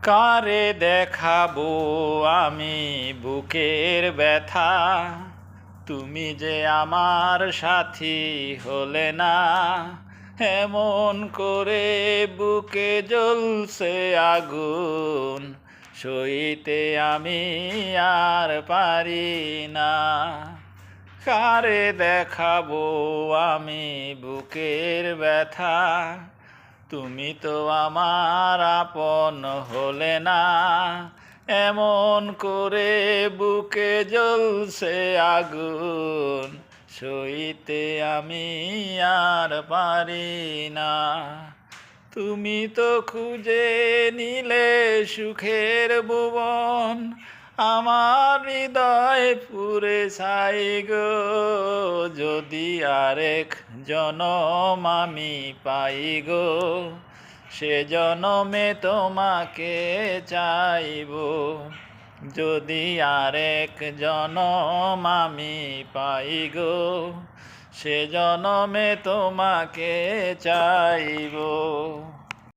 কারে দেখাবো আমি বুকের ব্যথা, তুমি যে আমার সাথী হলে না। এমন করে বুকে জ্বলছে আগুন, সইতে আমি আর পারি না। কারে দেখাবো আমি বুকের ব্যথা, তুমি তো আমার আপন হলে না। এমন করে বুকে জ্বলছে আগুন, সইতে আমি আর পারি না। তুমি তো খুঁজে নিলে সুখের ভুবন, আমার হৃদয় পুরে ছাই গো। যদি আরেক জনম আমি পাই গো, সে জনমে তোমাকে চাইব। যদি আরেক জনম আমি পাই গো, সে জনমে তোমাকে চাইব।